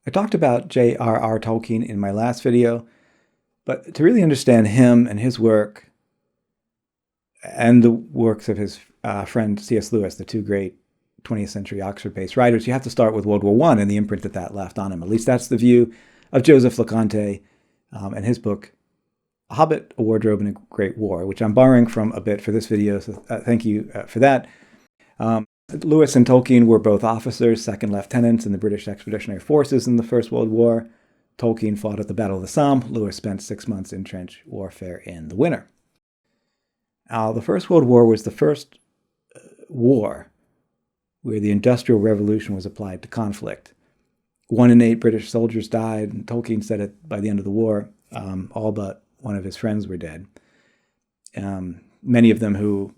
I talked about J.R.R. Tolkien in my last video, but to really understand him and his work and the works of his friend C.S. Lewis, the two great 20th century Oxford-based writers, you have to start with World War I and the imprint that left on him. At least that's the view of Joseph Loconte and his book, Hobbit, A Wardrobe in a Great War, which I'm borrowing from a bit for this video, so thank you for that. Lewis and Tolkien were both officers, second lieutenants in the British Expeditionary Forces in the First World War. Tolkien fought at the Battle of the Somme. Lewis spent 6 months in trench warfare in the winter. Now, the First World War was the first war where the Industrial Revolution was applied to conflict. 1 in 8 British soldiers died, and Tolkien said it by the end of the war, all but one of his friends were dead. Many of them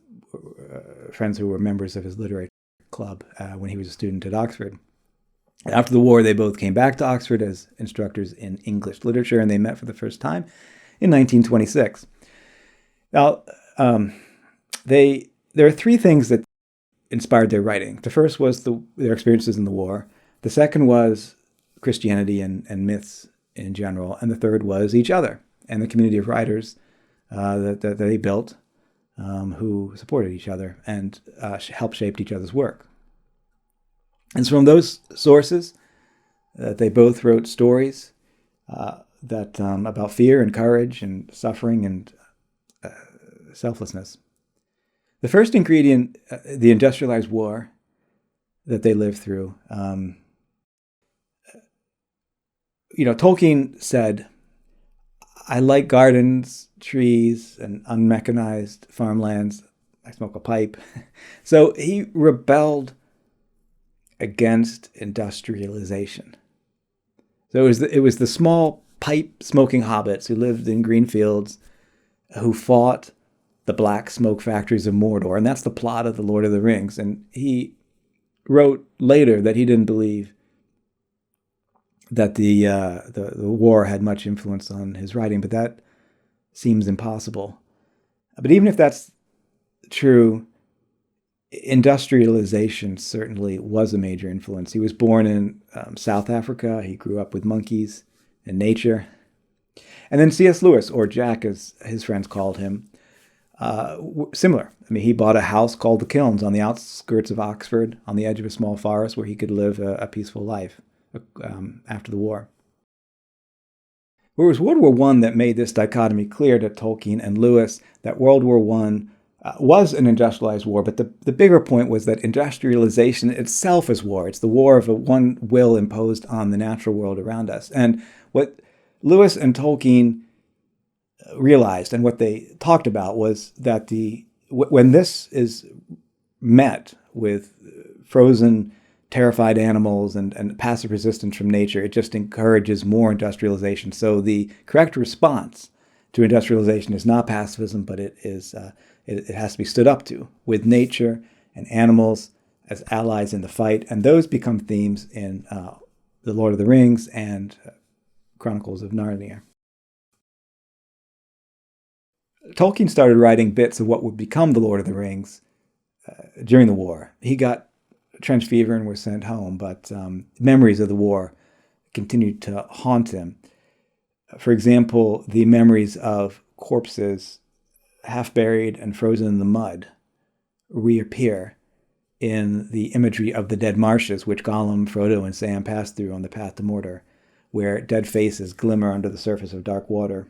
friends who were members of his literary club when he was a student at Oxford. After the war, they both came back to Oxford as instructors in English literature, and they met for the first time in 1926. Now, there are 3 things that inspired their writing. The first was their experiences in the war. The second was Christianity and myths in general. And the third was each other and the community of writers that they built who supported each other and helped shape each other's work. And it's from those sources that they both wrote stories about fear and courage and suffering and selflessness. The first ingredient, the industrialized war that they lived through, Tolkien said, I like gardens, trees, and unmechanized farmlands. I smoke a pipe. So he rebelled against industrialization. So it was the small pipe-smoking hobbits who lived in green fields who fought the black smoke factories of Mordor, and that's the plot of The Lord of the Rings. And he wrote later that he didn't believe that the war had much influence on his writing, but that seems impossible. But even if that's true, industrialization certainly was a major influence. He was born in South Africa. He grew up with monkeys and nature. And then C.S. Lewis, or Jack as his friends called him, similar. I mean, he bought a house called the Kilns on the outskirts of Oxford, on the edge of a small forest where he could live a peaceful life after the war. It was World War I that made this dichotomy clear to Tolkien and Lewis, that World War I was an industrialized war, but the bigger point was that industrialization itself is war. It's the war of one will imposed on the natural world around us. And what Lewis and Tolkien realized and what they talked about was that when this is met with frozen, terrified animals and passive resistance from nature, it just encourages more industrialization. So the correct response to industrialization is not pacifism, but it has to be stood up to with nature and animals as allies in the fight. And those become themes in The Lord of the Rings and Chronicles of Narnia. Tolkien started writing bits of what would become The Lord of the Rings during the war. He got trench fever and was sent home, but memories of the war continued to haunt him. For example, the memories of corpses half buried and frozen in the mud reappear in the imagery of the dead marshes which Gollum, Frodo, and Sam passed through on the path to Mordor, where dead faces glimmer under the surface of dark water.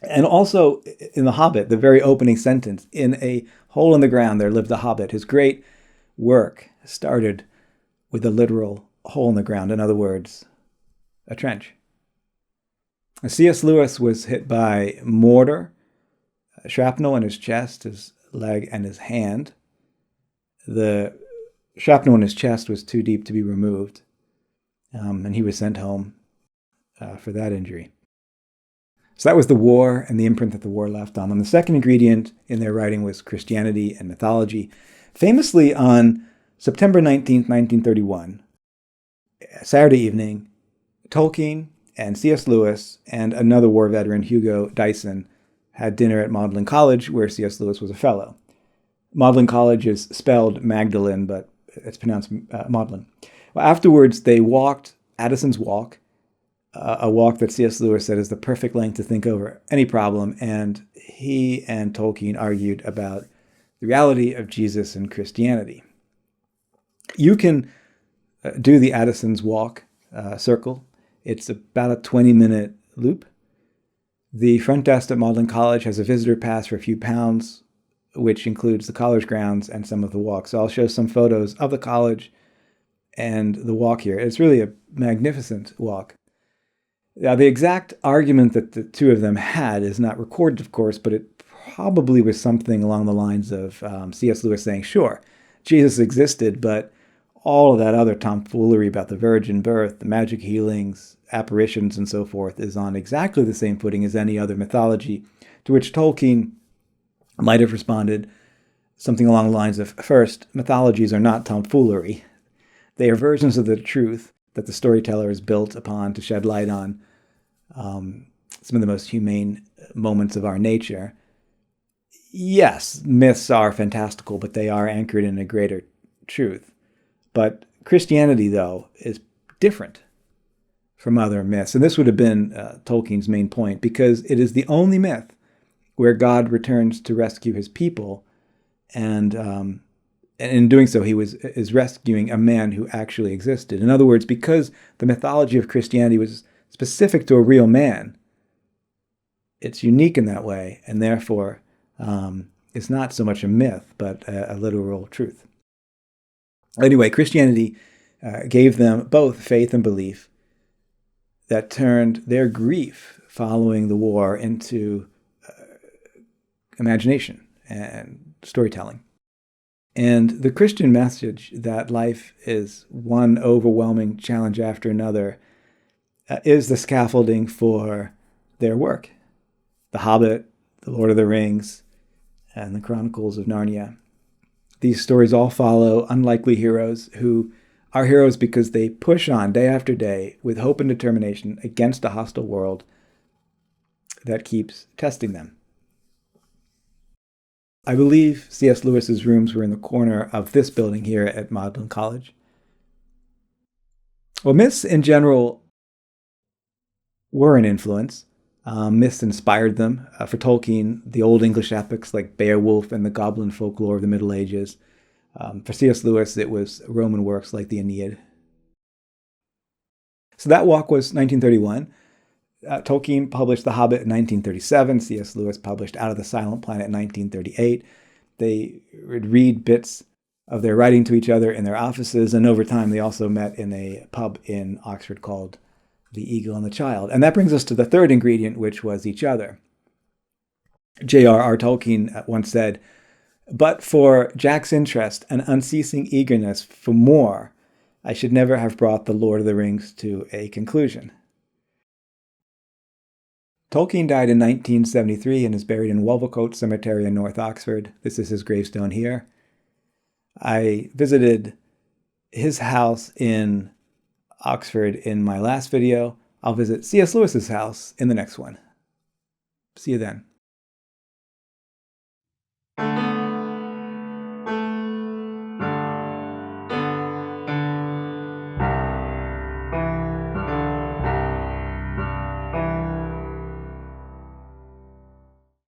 And also in The Hobbit, the very opening sentence, in a hole in the ground there lived a hobbit. His great work started with a literal hole in the ground. In other words, a trench. C.S. Lewis was hit by mortar, shrapnel in his chest, his leg, and his hand. The shrapnel in his chest was too deep to be removed, and he was sent home for that injury. So that was the war and the imprint that the war left on them. The second ingredient in their writing was Christianity and mythology. Famously, on September 19th, 1931, Saturday evening, Tolkien and C.S. Lewis and another war veteran, Hugo Dyson, had dinner at Magdalen College, where C.S. Lewis was a fellow. Magdalen College is spelled Magdalene, but it's pronounced Magdalen. Well, afterwards, they walked Addison's Walk, a walk that C.S. Lewis said is the perfect length to think over any problem, and he and Tolkien argued about the reality of Jesus and Christianity. You can do the Addison's Walk circle. It's about a 20-minute loop. The front desk at Magdalen College has a visitor pass for a few pounds, which includes the college grounds and some of the walk. So I'll show some photos of the college and the walk here. It's really a magnificent walk. Now, the exact argument that the two of them had is not recorded, of course, but it probably was something along the lines of C.S. Lewis saying, sure, Jesus existed, but all of that other tomfoolery about the virgin birth, the magic healings, apparitions, and so forth is on exactly the same footing as any other mythology, to which Tolkien might have responded something along the lines of, first, mythologies are not tomfoolery. They are versions of the truth that the storyteller is built upon to shed light on some of the most humane moments of our nature. Yes, myths are fantastical, but they are anchored in a greater truth. But Christianity, though, is different from other myths. And this would have been Tolkien's main point, because it is the only myth where God returns to rescue his people. And in doing so, he is rescuing a man who actually existed. In other words, because the mythology of Christianity was specific to a real man, it's unique in that way, and therefore it's not so much a myth, but a literal truth. Anyway, Christianity gave them both faith and belief that turned their grief following the war into imagination and storytelling. And the Christian message that life is one overwhelming challenge after another is the scaffolding for their work. The Hobbit, The Lord of the Rings, and the Chronicles of Narnia. These stories all follow unlikely heroes who are heroes because they push on day after day with hope and determination against a hostile world that keeps testing them. I believe C.S. Lewis's rooms were in the corner of this building here at Magdalen College. Well, myths in general were an influence. Myths inspired them. For Tolkien, the Old English epics like Beowulf and the goblin folklore of the Middle Ages. For C.S. Lewis, it was Roman works like the Aeneid. So that walk was 1931. Tolkien published The Hobbit in 1937. C.S. Lewis published Out of the Silent Planet in 1938. They would read bits of their writing to each other in their offices, and over time they also met in a pub in Oxford called The Eagle and the Child. And that brings us to the third ingredient, which was each other. J.R.R. Tolkien once said, "But for Jack's interest and unceasing eagerness for more, I should never have brought The Lord of the Rings to a conclusion." Tolkien died in 1973 and is buried in Wolvercote Cemetery in North Oxford. This is his gravestone here. I visited his house in Oxford in my last video. I'll visit C.S. Lewis's house in the next one. See you then.